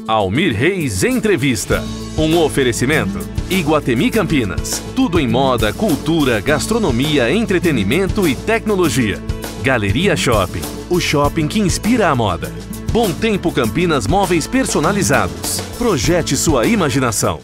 Almir Reis Entrevista. Um oferecimento. Iguatemi Campinas. Tudo em moda, cultura, gastronomia, entretenimento e tecnologia. Galeria Shopping. O shopping que inspira a moda. Bom Tempo Campinas Móveis Personalizados. Projete sua imaginação.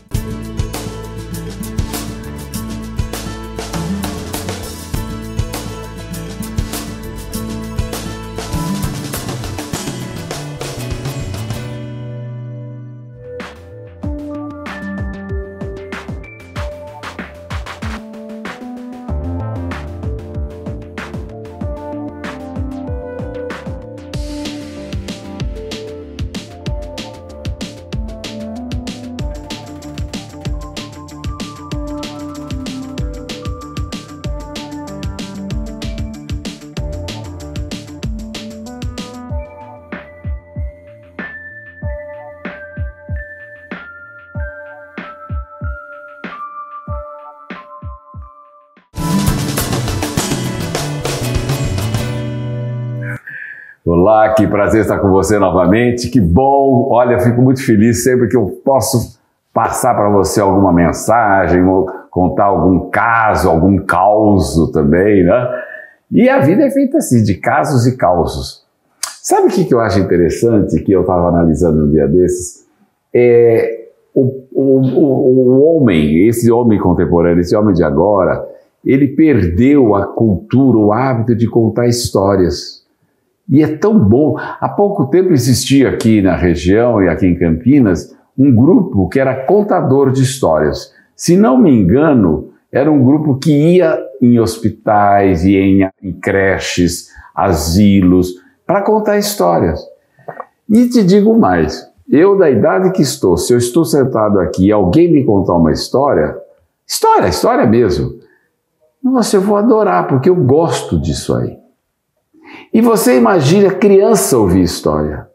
Olá, que prazer estar com você novamente, que bom, olha, fico muito feliz sempre que eu posso passar para você alguma mensagem, ou contar algum caso, algum causo também, né? E a vida é feita assim, de casos e causos. Sabe o que eu acho interessante, que eu estava analisando um dia desses? O homem, esse homem contemporâneo, esse homem de agora, ele perdeu a cultura, o hábito de contar histórias. E é tão bom. Há pouco tempo existia aqui na região e aqui em Campinas um grupo que era contador de histórias. Se não me engano, era um grupo que ia em hospitais, ia em creches, asilos, para contar histórias. E te digo mais, eu da idade que estou, se eu estou sentado aqui e alguém me contar uma história mesmo, nossa, eu vou adorar, porque eu gosto disso aí. E você imagina a criança ouvir história.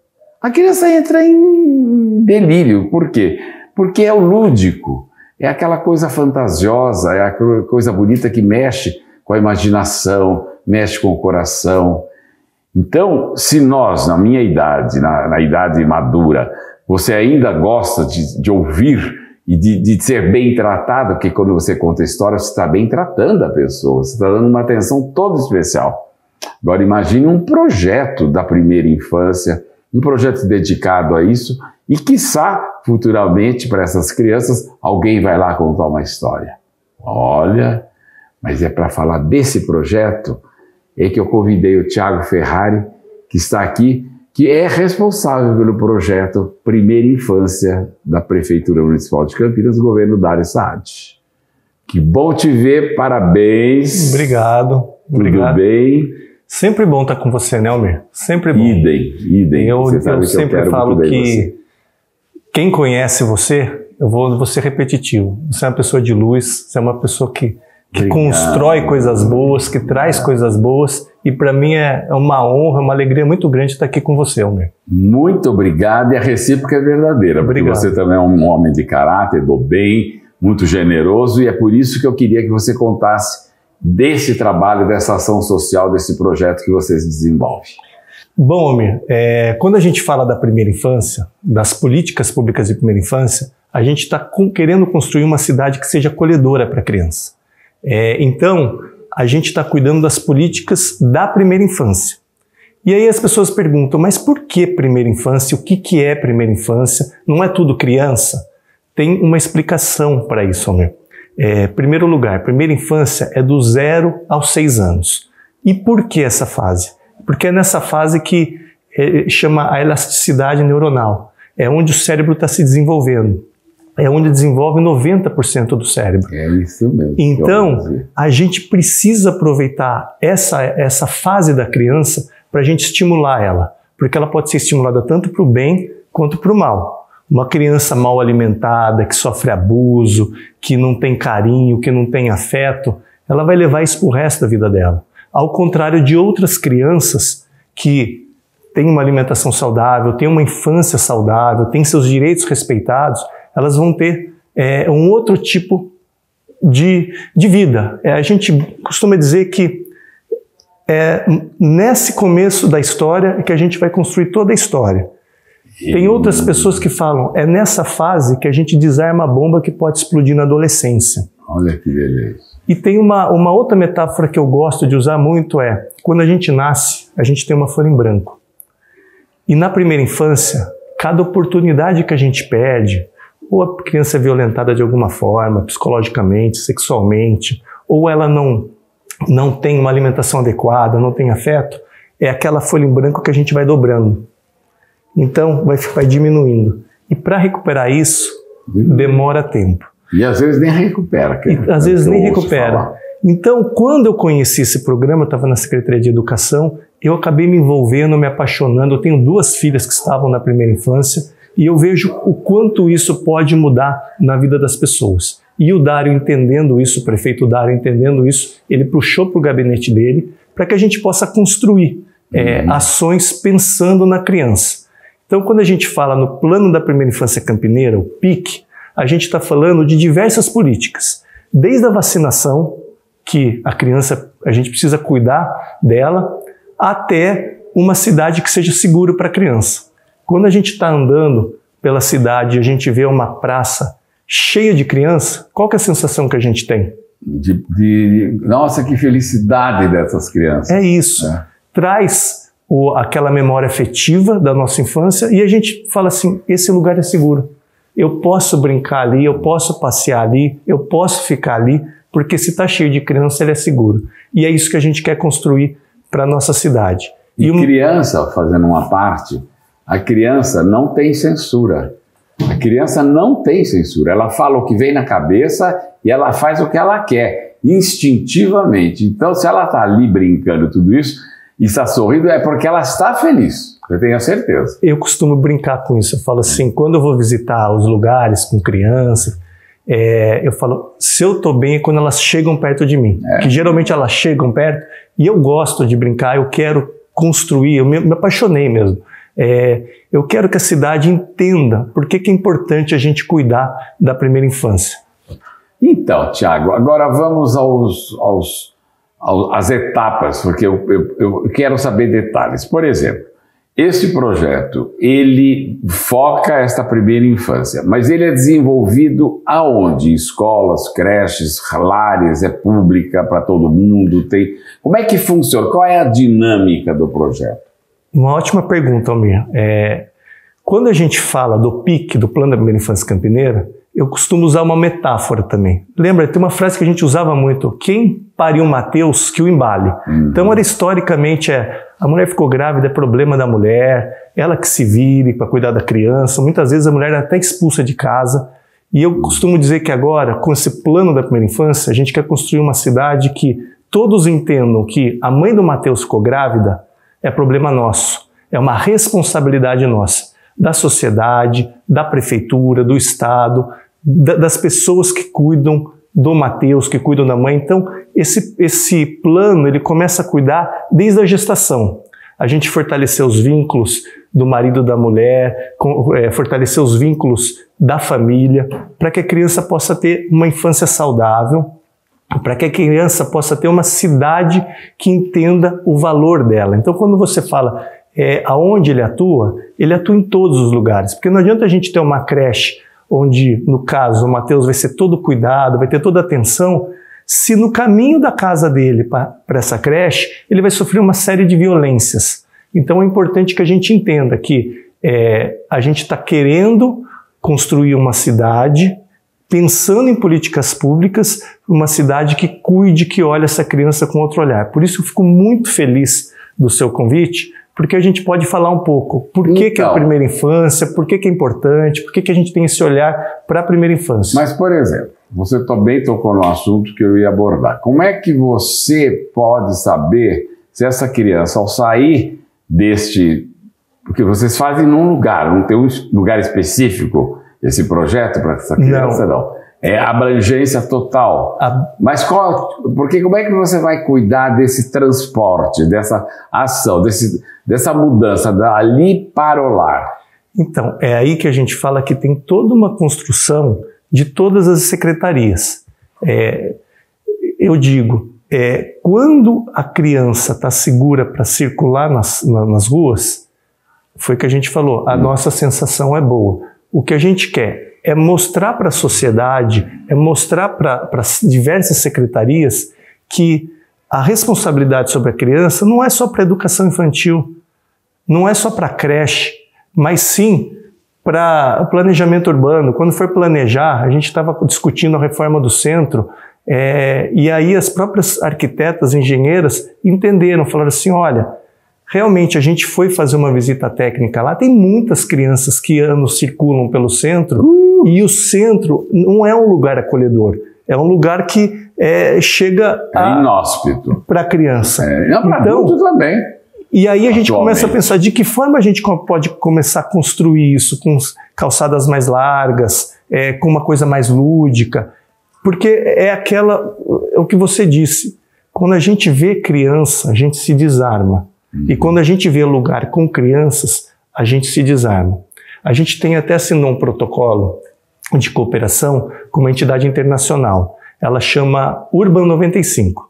A criança entra em delírio. Por quê? Porque é o lúdico, é aquela coisa fantasiosa, é aquela coisa bonita que mexe com a imaginação, mexe com o coração. Então, se nós, na minha idade, na idade madura, você ainda gosta de ouvir e de ser bem tratado, porque quando você conta história, você está bem tratando a pessoa, você está dando uma atenção toda especial. Agora imagine um projeto da primeira infância, um projeto dedicado a isso e, quiçá, futuramente, para essas crianças, alguém vai lá contar uma história. Olha, mas é para falar desse projeto é que eu convidei o Thiago Ferrari, que está aqui, que é responsável pelo projeto Primeira Infância da Prefeitura Municipal de Campinas, do governo Dario Saad. Que bom te ver, parabéns. Obrigado. Tudo bem? Sempre bom estar com você, né, Almir? Sempre bom. Idem. Eu sempre falo que quem conhece você, eu vou ser repetitivo. Você é uma pessoa de luz, você é uma pessoa que constrói coisas boas, que traz coisas boas. E para mim é uma honra, uma alegria muito grande estar aqui com você, Almir. Muito obrigado, e a recíproca é verdadeira. Obrigado. Porque você também é um homem de caráter, do bem, muito generoso, e é por isso que eu queria que você contasse desse trabalho, dessa ação social, desse projeto que vocês desenvolvem. Bom, Almir, quando a gente fala da primeira infância, das políticas públicas de primeira infância, a gente está querendo construir uma cidade que seja acolhedora para a criança. Então, a gente está cuidando das políticas da primeira infância. E aí as pessoas perguntam, mas por que primeira infância? O que é primeira infância? Não é tudo criança? Tem uma explicação para isso, Almir. Primeiro lugar, primeira infância é do 0 aos 6 anos. E por que essa fase? Porque é nessa fase que chama a elasticidade neuronal. É onde o cérebro está se desenvolvendo. É onde desenvolve 90% do cérebro. É isso mesmo. Então, a gente precisa aproveitar essa fase da criança para a gente estimular ela. Porque ela pode ser estimulada tanto para o bem quanto para o mal. Uma criança mal alimentada, que sofre abuso, que não tem carinho, que não tem afeto, ela vai levar isso para o resto da vida dela. Ao contrário de outras crianças que têm uma alimentação saudável, têm uma infância saudável, têm seus direitos respeitados, elas vão ter um outro tipo de vida. A gente costuma dizer que nesse começo da história é que a gente vai construir toda a história. Tem outras pessoas que falam, é nessa fase que a gente desarma a bomba que pode explodir na adolescência. Olha que beleza. E tem uma outra metáfora que eu gosto de usar muito quando a gente nasce, a gente tem uma folha em branco. E na primeira infância, cada oportunidade que a gente perde, ou a criança é violentada de alguma forma, psicologicamente, sexualmente, ou ela não tem uma alimentação adequada, não tem afeto, é aquela folha em branco que a gente vai dobrando. Então, vai diminuindo. E para recuperar isso, demora tempo. E às vezes nem recupera. Às vezes nem recupera. Então, quando eu conheci esse programa, eu estava na Secretaria de Educação, eu acabei me envolvendo, me apaixonando. Eu tenho 2 filhas que estavam na primeira infância e eu vejo o quanto isso pode mudar na vida das pessoas. E o Dário entendendo isso, o prefeito Dário entendendo isso, ele puxou para o gabinete dele para que a gente possa construir ações pensando na criança. Então, quando a gente fala no Plano da Primeira Infância Campineira, o PIC, a gente está falando de diversas políticas, desde a vacinação, que a criança, a gente precisa cuidar dela, até uma cidade que seja segura para a criança. Quando a gente está andando pela cidade e a gente vê uma praça cheia de criança, qual que é a sensação que a gente tem? Nossa, que felicidade dessas crianças. É isso. Traz aquela memória afetiva da nossa infância e a gente fala assim, esse lugar é seguro. Eu posso brincar ali, eu posso passear ali, eu posso ficar ali, porque se está cheio de criança, ele é seguro. E é isso que a gente quer construir para a nossa cidade. E criança, fazendo uma parte, a criança não tem censura. A criança não tem censura. Ela fala o que vem na cabeça e ela faz o que ela quer, instintivamente. Então, se ela está ali brincando tudo isso e está sorrindo, é porque ela está feliz. Eu tenho a certeza. Eu costumo brincar com isso. Eu falo assim, quando eu vou visitar os lugares com crianças, eu falo, se eu estou bem é quando elas chegam perto de mim. Que geralmente elas chegam perto e eu gosto de brincar, eu quero construir, eu me apaixonei mesmo. Eu quero que a cidade entenda por que é importante a gente cuidar da primeira infância. Então, Tiago, agora vamos às etapas, porque eu quero saber detalhes. Por exemplo, esse projeto, ele foca esta primeira infância, mas ele é desenvolvido aonde? Escolas, creches, lares, é pública para todo mundo? Como é que funciona? Qual é a dinâmica do projeto? Uma ótima pergunta, Almir. Quando a gente fala do PIC, do Plano da Primeira Infância Campineira, eu costumo usar uma metáfora também. Lembra, tem uma frase que a gente usava muito, quem pariu Mateus, que o embale. Então, era historicamente, a mulher ficou grávida, é problema da mulher, ela que se vire para cuidar da criança, muitas vezes a mulher é até expulsa de casa. E eu costumo dizer que agora, com esse plano da primeira infância, a gente quer construir uma cidade que todos entendam que a mãe do Mateus ficou grávida, é problema nosso, é uma responsabilidade nossa, da sociedade, da prefeitura, do Estado, das pessoas que cuidam do Mateus, que cuidam da mãe. Então, esse plano, ele começa a cuidar desde a gestação. A gente fortalecer os vínculos do marido e da mulher, fortalecer os vínculos da família, para que a criança possa ter uma infância saudável, para que a criança possa ter uma cidade que entenda o valor dela. Então, quando você fala aonde ele atua em todos os lugares, porque não adianta a gente ter uma creche onde, no caso, o Mateus vai ser todo cuidado, vai ter toda a atenção, se no caminho da casa dele para essa creche, ele vai sofrer uma série de violências. Então é importante que a gente entenda que a gente está querendo construir uma cidade, pensando em políticas públicas, uma cidade que cuide, que olhe essa criança com outro olhar. Por isso eu fico muito feliz do seu convite, porque a gente pode falar um pouco por que é a primeira infância, por que é importante, por que a gente tem esse olhar para a primeira infância. Mas, por exemplo, você também tocou no assunto que eu ia abordar. Como é que você pode saber se essa criança, ao sair deste... Porque vocês fazem num lugar, não tem um lugar específico esse projeto para essa criança, não. É abrangência total. Mas como é que você vai cuidar desse transporte, dessa ação, dessa mudança dali para o lar? Então, é aí que a gente fala que tem toda uma construção de todas as secretarias. Eu digo, quando a criança está segura para circular nas ruas, foi o que a gente falou, a nossa sensação é boa. O que a gente quer é mostrar para a sociedade, é mostrar para diversas secretarias que a responsabilidade sobre a criança não é só para a educação infantil, não é só para a creche, mas sim para o planejamento urbano. Quando for planejar, a gente estava discutindo a reforma do centro, e aí as próprias arquitetas, engenheiras entenderam, falaram assim, olha, realmente a gente foi fazer uma visita técnica lá, tem muitas crianças que circulam pelo centro, e o centro não é um lugar acolhedor, é um lugar que chega inóspito para a criança. Para adulto também. E aí a gente começa a pensar de que forma a gente pode começar a construir isso, com calçadas mais largas, com uma coisa mais lúdica, porque é o que você disse, quando a gente vê criança, a gente se desarma. E quando a gente vê lugar com crianças, a gente se desarma. A gente tem até assinou um protocolo de cooperação com uma entidade internacional. Ela chama Urban 95.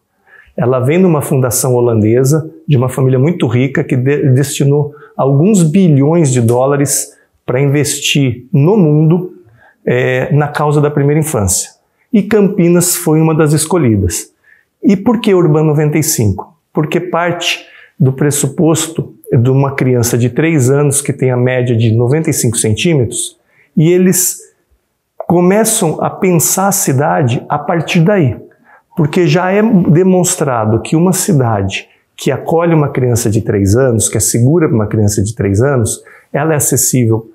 Ela vem de uma fundação holandesa, de uma família muito rica, que destinou alguns bilhões de dólares para investir no mundo na causa da primeira infância. E Campinas foi uma das escolhidas. E por que Urban 95? Porque parte do pressuposto de uma criança de 3 anos que tem a média de 95 centímetros, e eles começam a pensar a cidade a partir daí. Porque já é demonstrado que uma cidade que acolhe uma criança de 3 anos, que é segura para uma criança de 3 anos, ela é acessível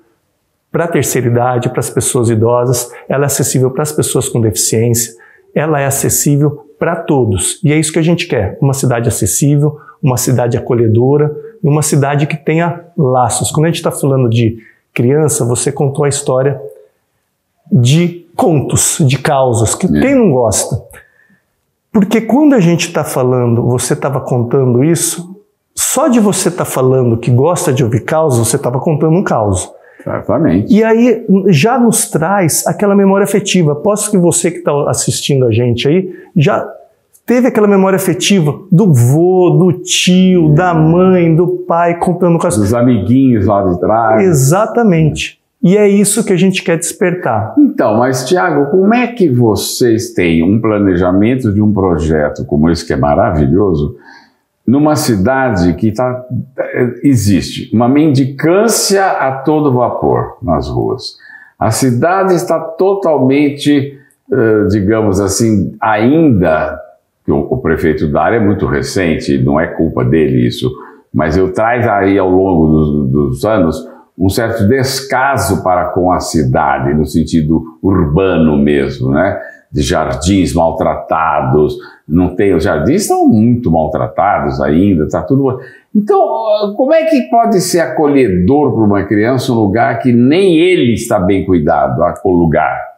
para a terceira idade, para as pessoas idosas, ela é acessível para as pessoas com deficiência, ela é acessível para todos. E é isso que a gente quer, uma cidade acessível, uma cidade acolhedora, uma cidade que tenha laços. Quando a gente está falando de criança, você contou a história de contos, de causas, que quem não gosta? Porque quando a gente está falando, você estava contando isso, só de você estar falando que gosta de ouvir causas, você estava contando um caos. Exatamente. E aí já nos traz aquela memória afetiva. Posso que você que está assistindo a gente aí, já teve aquela memória afetiva do vô, do tio, da mãe, do pai, contando causas. Dos amiguinhos lá de trás. Exatamente. E é isso que a gente quer despertar. Então, mas Tiago, como é que vocês têm um planejamento de um projeto como esse, que é maravilhoso, numa cidade que existe uma mendicância a todo vapor nas ruas? A cidade está totalmente, digamos assim, ainda, o prefeito da área é muito recente, não é culpa dele isso, mas traz aí ao longo dos anos um certo descaso para com a cidade, no sentido urbano mesmo, né? De jardins maltratados, os jardins estão muito maltratados ainda, está tudo... Então, como é que pode ser acolhedor para uma criança um lugar que nem ele está bem cuidado, o lugar?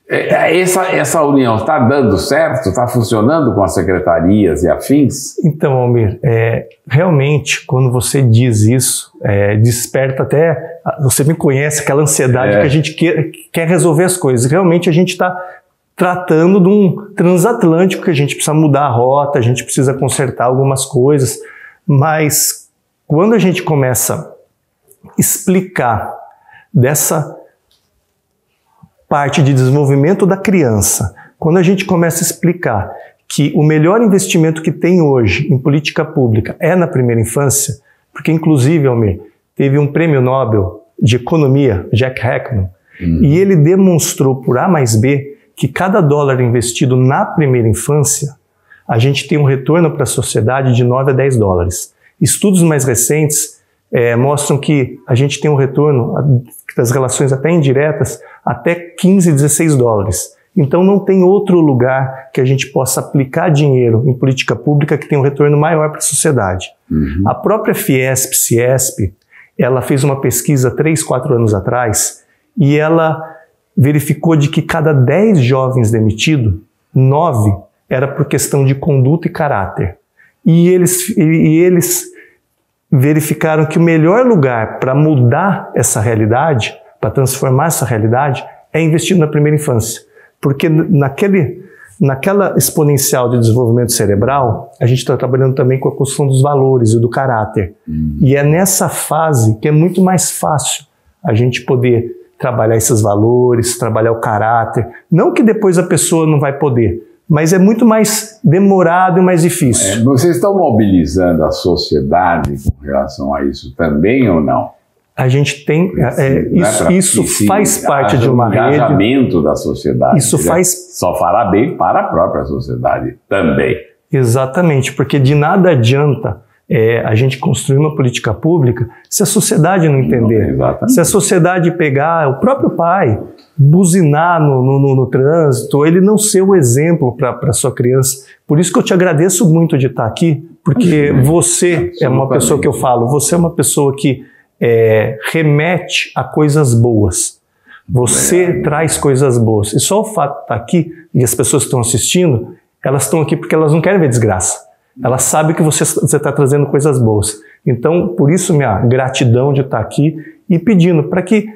Essa união está dando certo? Está funcionando com as secretarias e afins? Então, Almir, realmente, quando você diz isso, desperta até... Você me conhece, aquela ansiedade que a gente quer resolver as coisas. Realmente, a gente está tratando de um transatlântico que a gente precisa mudar a rota, a gente precisa consertar algumas coisas, mas quando a gente começa a explicar dessa parte de desenvolvimento da criança, quando a gente começa a explicar que o melhor investimento que tem hoje em política pública é na primeira infância, porque inclusive, Almir, teve um prêmio Nobel de economia, Jack Heckman, e ele demonstrou por A mais B que cada dólar investido na primeira infância, a gente tem um retorno para a sociedade de 9 a 10 dólares. Estudos mais recentes mostram que a gente tem um retorno das relações até indiretas até 15, 16 dólares. Então não tem outro lugar que a gente possa aplicar dinheiro em política pública que tenha um retorno maior para a sociedade. A própria Fiesp, Ciesp, ela fez uma pesquisa 3, 4 anos atrás e ela verificou de que cada 10 jovens demitidos, 9 era por questão de conduta e caráter. E eles verificaram que o melhor lugar para mudar essa realidade, para transformar essa realidade, é investir na primeira infância. Porque Naquela exponencial de desenvolvimento cerebral, a gente está trabalhando também com a construção dos valores e do caráter. E é nessa fase que é muito mais fácil a gente poder trabalhar esses valores, trabalhar o caráter. Não que depois a pessoa não vai poder, mas é muito mais demorado e mais difícil. Vocês estão mobilizando a sociedade com relação a isso também ou não? A gente tem, isso faz parte de uma rede. Engajamento da sociedade. Isso faz. Só fará bem para a própria sociedade também. Exatamente, porque de nada adianta a gente construir uma política pública se a sociedade não entender. Se a sociedade pegar o próprio pai, buzinar no trânsito, ele não ser o exemplo para a sua criança. Por isso que eu te agradeço muito de estar aqui, porque você é uma pessoa que eu falo, você é uma pessoa que remete a coisas boas. Você traz coisas boas. E só o fato de estar aqui, e as pessoas que estão assistindo, elas estão aqui porque elas não querem ver desgraça. Elas sabem que você está trazendo coisas boas. Então, por isso, minha gratidão de estar aqui e pedindo para que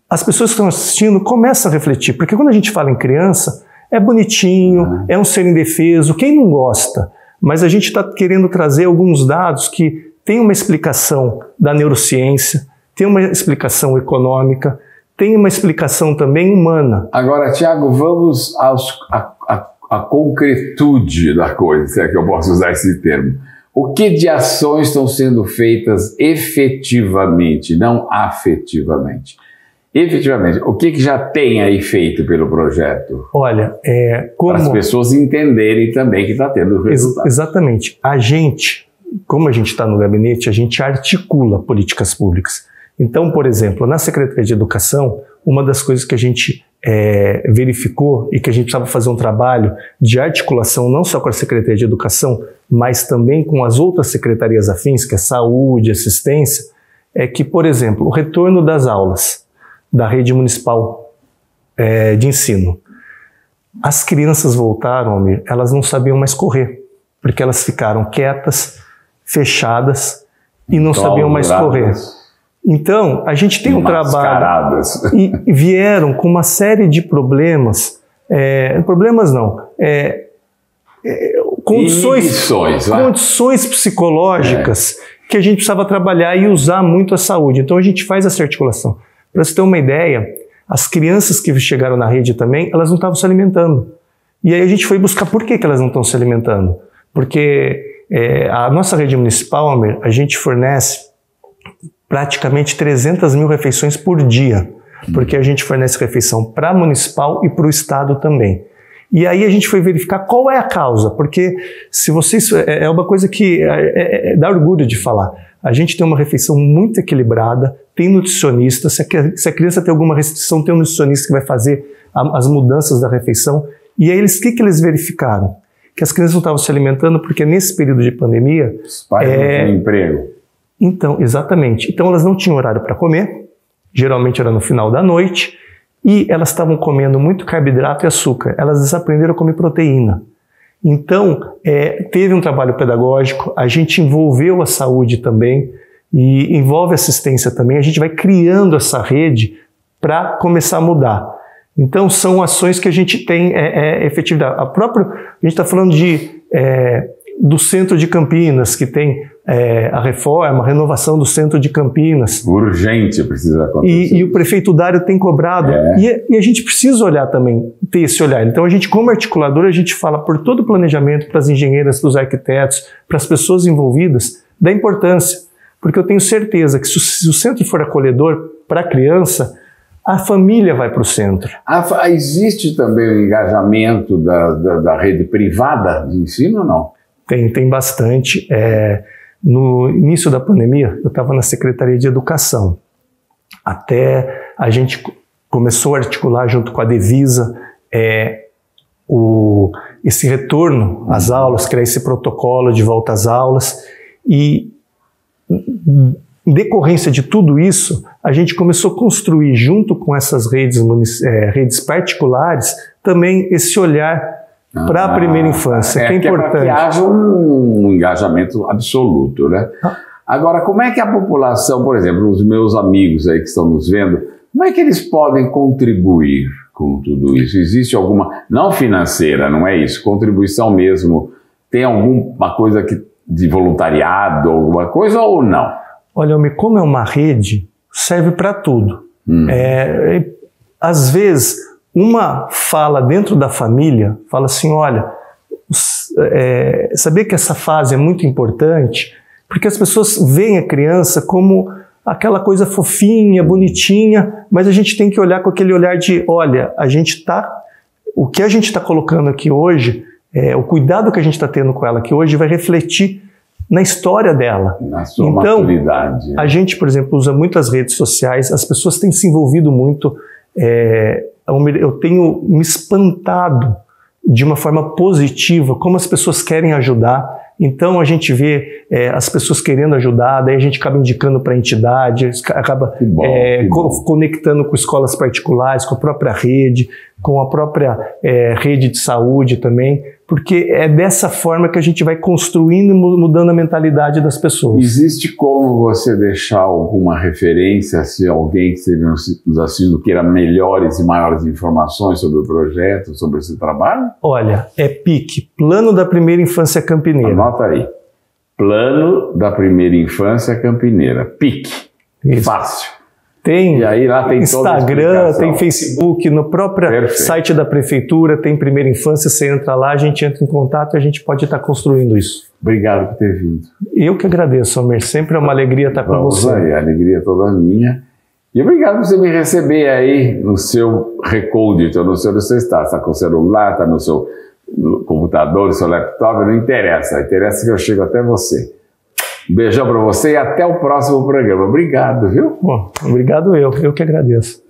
as pessoas que estão assistindo comecem a refletir. Porque quando a gente fala em criança, é bonitinho, é um ser indefeso, quem não gosta? Mas a gente está querendo trazer alguns dados que tem uma explicação da neurociência, tem uma explicação econômica, tem uma explicação também humana. Agora, Tiago, vamos à concretude da coisa, se é que eu posso usar esse termo. O que de ações estão sendo feitas efetivamente, não afetivamente? Efetivamente, o que já tem aí feito pelo projeto? Olha, para as pessoas entenderem também que está tendo resultado. Exatamente. Como a gente está no gabinete, a gente articula políticas públicas. Então, por exemplo, na Secretaria de Educação, uma das coisas que a gente verificou e que a gente precisava fazer um trabalho de articulação não só com a Secretaria de Educação, mas também com as outras secretarias afins, que é saúde, assistência, é que, por exemplo, o retorno das aulas da rede municipal de ensino. As crianças voltaram, Almir, elas não sabiam mais correr, porque elas ficaram quietas, fechadas e não sabiam mais correr. Então, a gente tem um trabalho e vieram com uma série de problemas, condições psicológicas que a gente precisava trabalhar e usar muito a saúde. Então, a gente faz essa articulação. Para você ter uma ideia, as crianças que chegaram na rede também, elas não estavam se alimentando. E aí a gente foi buscar por que elas não estão se alimentando. Porque a nossa rede municipal, Almir, a gente fornece praticamente 300 mil refeições por dia, porque a gente fornece refeição para a municipal e para o estado também. E aí a gente foi verificar qual é a causa, porque se vocês é uma coisa que dá orgulho de falar. A gente tem uma refeição muito equilibrada, tem nutricionista, se a criança tem alguma restrição, tem um nutricionista que vai fazer as mudanças da refeição. E aí o que eles verificaram? Que as crianças não estavam se alimentando porque nesse período de pandemia... Os pais não tinham emprego. Então, exatamente. Então elas não tinham horário para comer, geralmente era no final da noite, e elas estavam comendo muito carboidrato e açúcar. Elas desaprenderam a comer proteína. Então, teve um trabalho pedagógico, a gente envolveu a saúde também, e envolve assistência também. A gente vai criando essa rede para começar a mudar. Então, são ações que a gente tem efetividade. A gente está falando do centro de Campinas, que tem a reforma, a renovação do centro de Campinas. Urgente precisa acontecer. E o prefeito Dário tem cobrado. E a gente precisa olhar também, ter esse olhar. Então, a gente, como articulador, a gente fala por todo o planejamento, para as engenheiras, para os arquitetos, para as pessoas envolvidas, da importância. Porque eu tenho certeza que se o centro for acolhedor para a criança, a família vai para o centro. Existe também o engajamento da rede privada de ensino ou não? Tem bastante. No início da pandemia, eu estava na Secretaria de Educação. Até a gente começou a articular junto com a Devisa esse retorno às aulas, criar esse protocolo de volta às aulas. E em decorrência de tudo isso, a gente começou a construir, junto com essas redes particulares, também esse olhar para a primeira infância, que é importante. Para que haja um engajamento absoluto, né? Agora, como é que a população, por exemplo, os meus amigos aí que estão nos vendo, Como é que eles podem contribuir com tudo isso? Existe alguma, não financeira, não é isso, contribuição mesmo, tem alguma coisa de voluntariado, alguma coisa ou não? Olha, como é uma rede, serve para tudo. Às vezes, uma fala dentro da família, fala assim, olha, saber que essa fase é muito importante, porque as pessoas veem a criança como aquela coisa fofinha, bonitinha, mas a gente tem que olhar com aquele olhar de, olha, o que a gente está colocando aqui hoje, o cuidado que a gente está tendo com ela aqui hoje vai refletir na história dela. Na sua maturidade. A gente, por exemplo, usa muitas redes sociais, as pessoas têm se envolvido muito, eu tenho me espantado de uma forma positiva como as pessoas querem ajudar. Então a gente vê as pessoas querendo ajudar, daí a gente acaba indicando para a entidade, acaba conectando com escolas particulares, com a própria rede, com a própria rede de saúde também, porque é dessa forma que a gente vai construindo e mudando a mentalidade das pessoas. Existe como você deixar alguma referência, se alguém que esteja nos assistindo queira melhores e maiores informações sobre o projeto, sobre esse trabalho? Olha, é PIC, Plano da Primeira Infância Campineira. Anota aí, Plano da Primeira Infância Campineira, PIC, isso. Fácil. Tem e aí lá tem Instagram, tem Facebook, no próprio site da prefeitura tem Primeira Infância, você entra lá, a gente entra em contato e a gente pode estar construindo isso. Obrigado por ter vindo. Eu que agradeço, Almir, sempre é uma alegria estar com você. Aí, a alegria é toda minha. E obrigado por você me receber aí no seu recôndito, no seu está com o celular, está no seu computador, no seu laptop, não interessa, interessa que eu chego até você. Um beijão para você e até o próximo programa. Obrigado, viu? Bom, obrigado eu que agradeço.